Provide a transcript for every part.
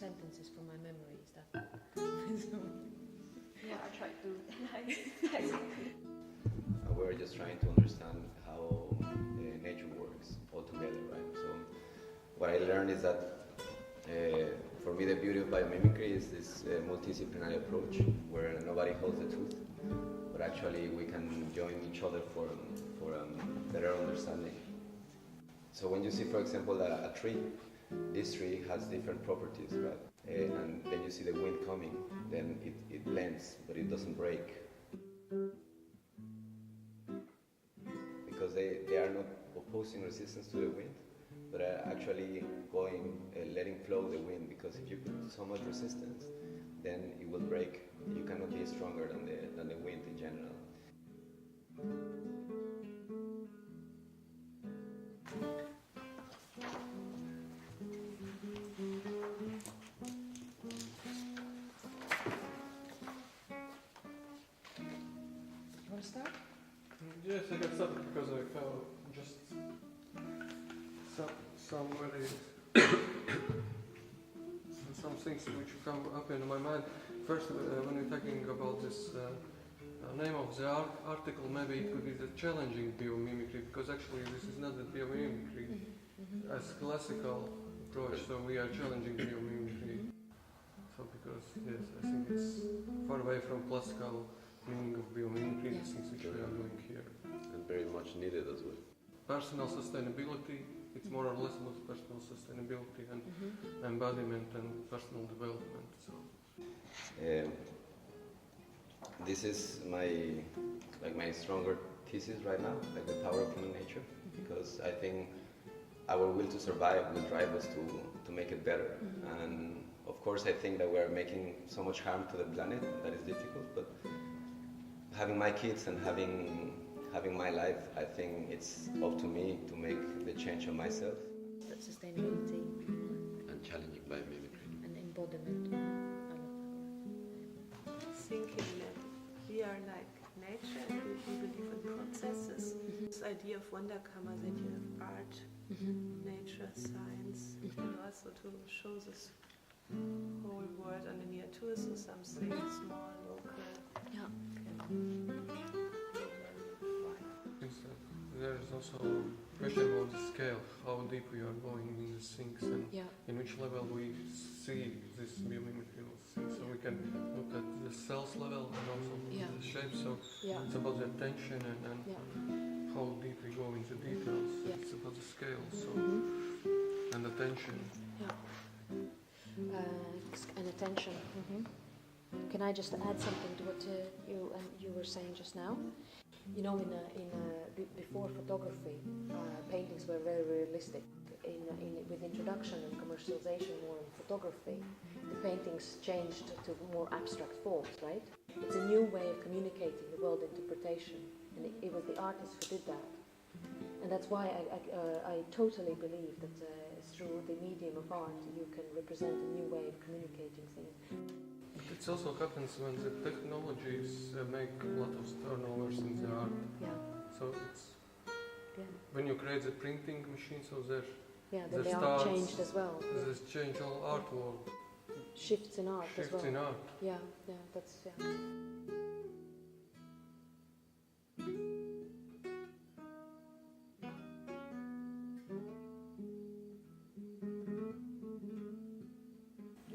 sentences from my memory. Is that? Yeah, I tried to. We're just trying to understand how nature works altogether, right? So what I learned is that for me the beauty of biomimicry is this multidisciplinary approach where nobody holds the truth, but actually we can join each other for better understanding. So when you see, for example, a tree, this tree has different properties, right? And then you see the wind coming, then it bends, but it doesn't break. Because they are not opposing resistance to the wind, but are actually letting flow the wind, because if you put so much resistance, then it will break. You cannot be stronger than the wind in general. You want to start? Yes, I got started because I found just some some things which come up in my mind. First, when you're talking about this name of the article, maybe it could be the challenging biomimicry, because actually this is not the biomimicry as classical approach, so we are challenging biomimicry. So because, yes, I think it's far away from classical meaning of biomimicry, the things which we are doing here. And very much needed as well. Personal sustainability, it's more or less about personal sustainability and embodiment and personal development. So this is my stronger thesis right now, like the power of human nature, because I think our will to survive will drive us to make it better. And of course I think that we are making so much harm to the planet that is difficult, but having my kids and having my life, I think it's up to me to make the change of myself. That sustainability And challenging biomimicry. and embodiment. Thinking that we are like nature and we believe in processes. This idea of Wunderkammer, the idea of art, nature, science, and also to show this whole world on the near too, so something small, local. Yeah. there is also a question about the scale, how deep we are going in the things and in which level we see this biomimicry of things. So we can look at the cells level and also the shape. So it's about the attention and how deep we go into details. It's about the scale, so and attention. And attention. Can I just add something to what you were saying just now? You know, before photography, paintings were very realistic. With introduction and commercialization more in photography, the paintings changed to more abstract forms, right? It's a new way of communicating the world interpretation, and it was the artists who did that. And that's why I totally believe that through the medium of art you can represent a new way of communicating things. It also happens when the technologies make a lot of turnovers in the art. So it's when you create the printing machine, so there the art changed as well. There's change all art world. Shifts in art as well. Shifts in art. That's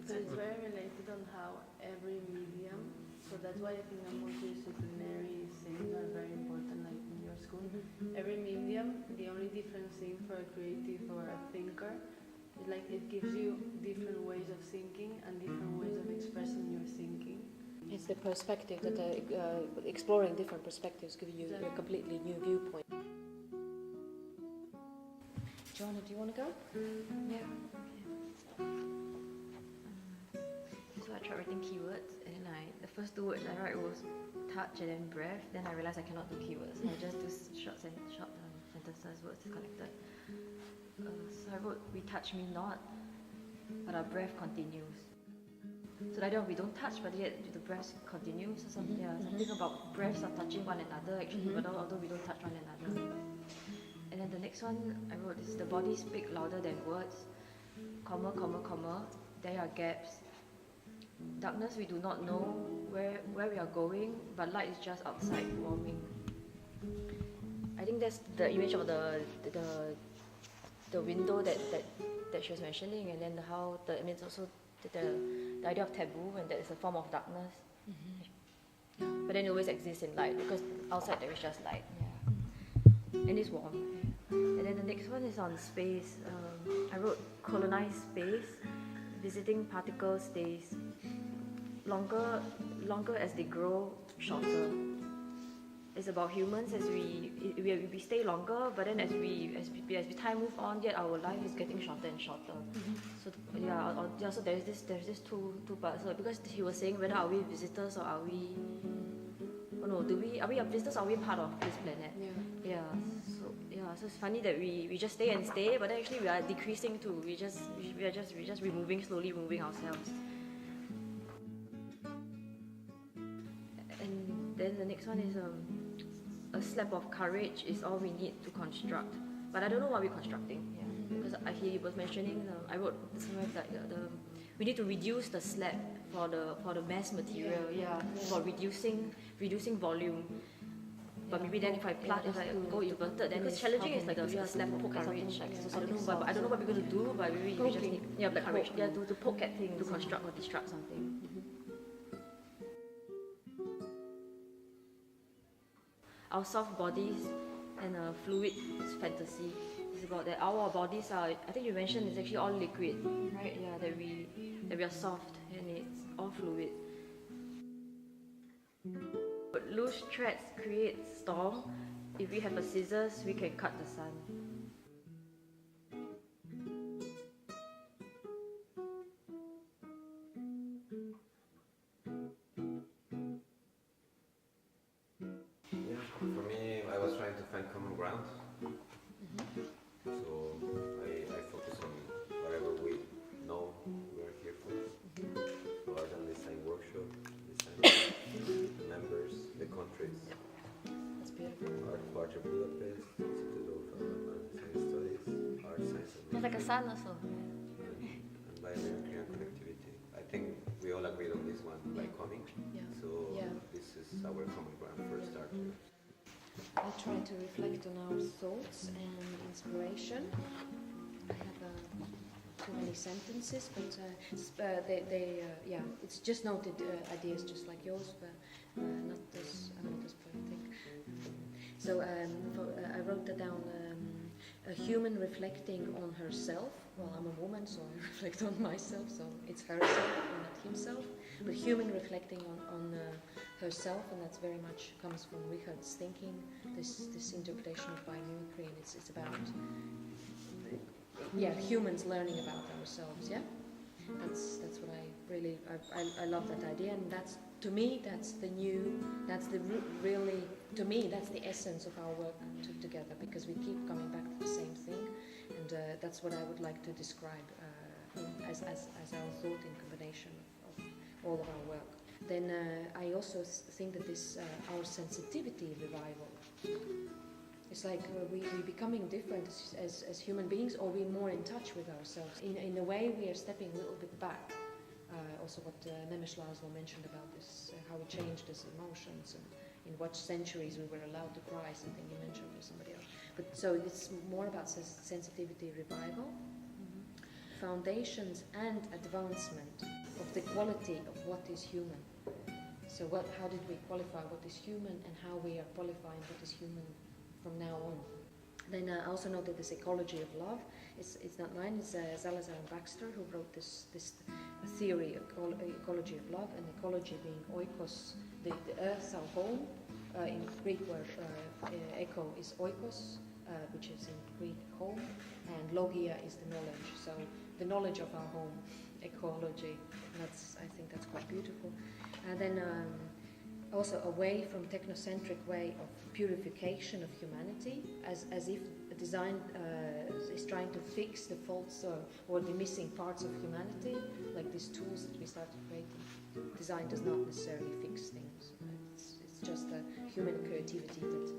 So it's very related on how every medium, so that's why I think a multidisciplinary things are very important, like in your school. Every medium, the only different thing for a creative or a thinker is like it gives you different ways of thinking and different ways of expressing your thinking. It's the perspective that exploring different perspectives give you a completely new viewpoint. Joanna, do you want to go? Yeah. So I tried writing keywords, and then the first two words I write was touch and then breath. Then I realized I cannot do keywords. I just do short sentences, words connected. So I wrote, "We touch me not, but our breath continues." So the idea of we don't touch, but yet the breath continues. So something about breaths are touching one another actually, but although we don't touch one another. And then the next one I wrote is, "The body speak louder than words, comma, comma, comma, there are gaps. Darkness, we do not know where we are going, but light is just outside warming. I think that's the image of the window that she was mentioning, and then how it's also the idea of taboo, and that is a form of darkness. But then it always exists in light, because outside there is just light. And it's warm. And then the next one is on space. I wrote colonize space. Visiting particle stays longer as they grow shorter. It's about humans as we stay longer, but then as time move on, yet our life is getting shorter and shorter. So so there's this two parts. So because he was saying whether are we visitors or are we are we visitors or are we part of this planet? So it's funny that we just stay and stay, but actually we are decreasing too. We are just slowly removing ourselves. And then the next one is a slap of courage is all we need to construct. But I don't know what we're constructing. Because he was mentioning, I wrote somewhere that we need to reduce the slab for the mass material. For reducing volume. But maybe then if I go inverted, then it's challenging. It's like a slap of courage. I don't know what we're going to do, but maybe we just need the courage. To poke at things, to construct or destruct something. Our soft bodies and a fluid fantasy. It's about that our bodies are, I think you mentioned, it's actually all liquid, right? That we are soft and it's all fluid. But loose threads create storm. If we have a scissors, we can cut the sun. For me, I was trying to find common ground. So I focus on whatever we know we're here for. So Art and Design Workshop, design members, the countries. That's beautiful. Art Quarter Budapest, Institute of Science Studies, Art Science and It's like a sun also. and biomimicry and connectivity. I think we all agreed on this one by coming. So this is our common ground for a start. I try to reflect on our thoughts and inspiration. I have too many sentences, but it's just noted ideas just like yours, but I'm not as poetic. So I wrote that down. A human reflecting on herself. Well, I'm a woman, so I reflect on myself, so it's herself and not himself. But human reflecting on herself, and that's very much comes from Richard's thinking, this interpretation of biomimicry, and it's about humans learning about ourselves. That's what I really I love that idea, and that's to me that's the essence of our work together, because we keep coming back to the same thing, and that's what I would like to describe as our thought in combination of all of our work. Then I also think that this our sensitivity revival. It's like we're becoming different as human beings, or we're more in touch with ourselves. In a way, we are stepping a little bit back. Also what Nemes Laszlo mentioned about this, how we changed as emotions, and in what centuries we were allowed to cry, something you mentioned or somebody else. But so it's more about sensitivity revival, foundations and advancement of the quality of what is human. So how did we qualify what is human, and how we are qualifying what is human from now on. Then I also noted this ecology of love. It's not mine, it's Salazar and Baxter who wrote this theory, ecology of love, and ecology being oikos, the earth, our home. In Greek word, echo is oikos, which is in Greek home, and logia is the knowledge. So the knowledge of our home, ecology, and I think that's quite beautiful. And then also away from technocentric way of purification of humanity, as if design is trying to fix the faults or the missing parts of humanity, like these tools that we started creating. Design does not necessarily fix things. It's just a human creativity that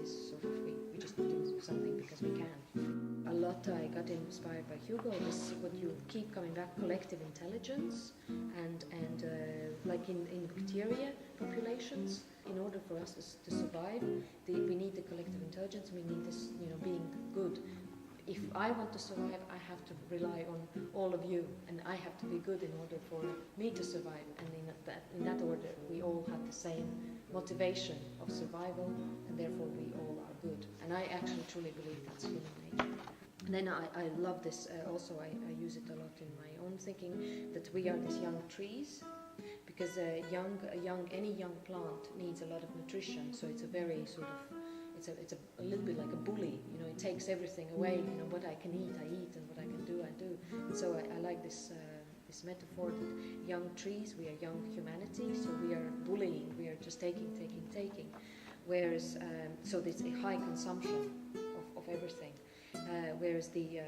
is sort of we just do something because we can. A lot I got inspired by Hugo, this what you keep coming back, collective intelligence, and like in bacteria populations, in order for us to survive, we need the collective intelligence. We need this, being good. If I want to survive, I have to rely on all of you, and I have to be good in order for me to survive. And in that order, we all have the same motivation of survival, and therefore we all are good. And I actually truly believe that's human nature. And then I love this also. I use it a lot in my own thinking, that we are these young trees, because any young plant needs a lot of nutrition. So it's a very sort of it's a little bit like a bully, it takes everything away, what I can eat, I eat, and what I can do, I do. And so I like this metaphor that young trees, we are young humanity, so we are bullying, we are just taking. Whereas, so there's a high consumption of everything. Whereas the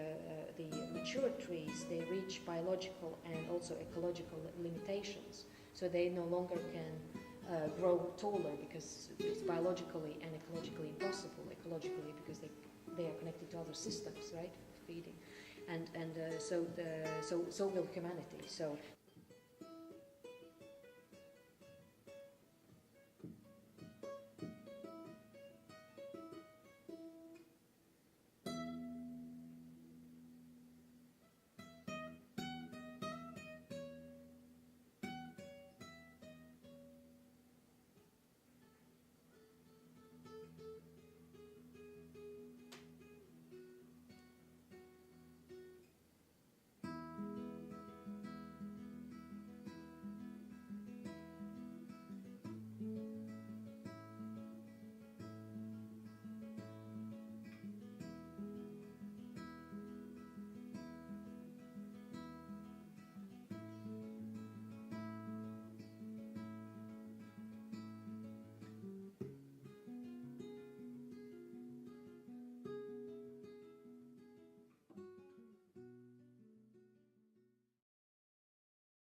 mature trees, they reach biological and also ecological limitations. So they no longer can grow taller, because it's biologically and ecologically impossible. Ecologically, because they are connected to other systems, right, feeding, and so will humanity. So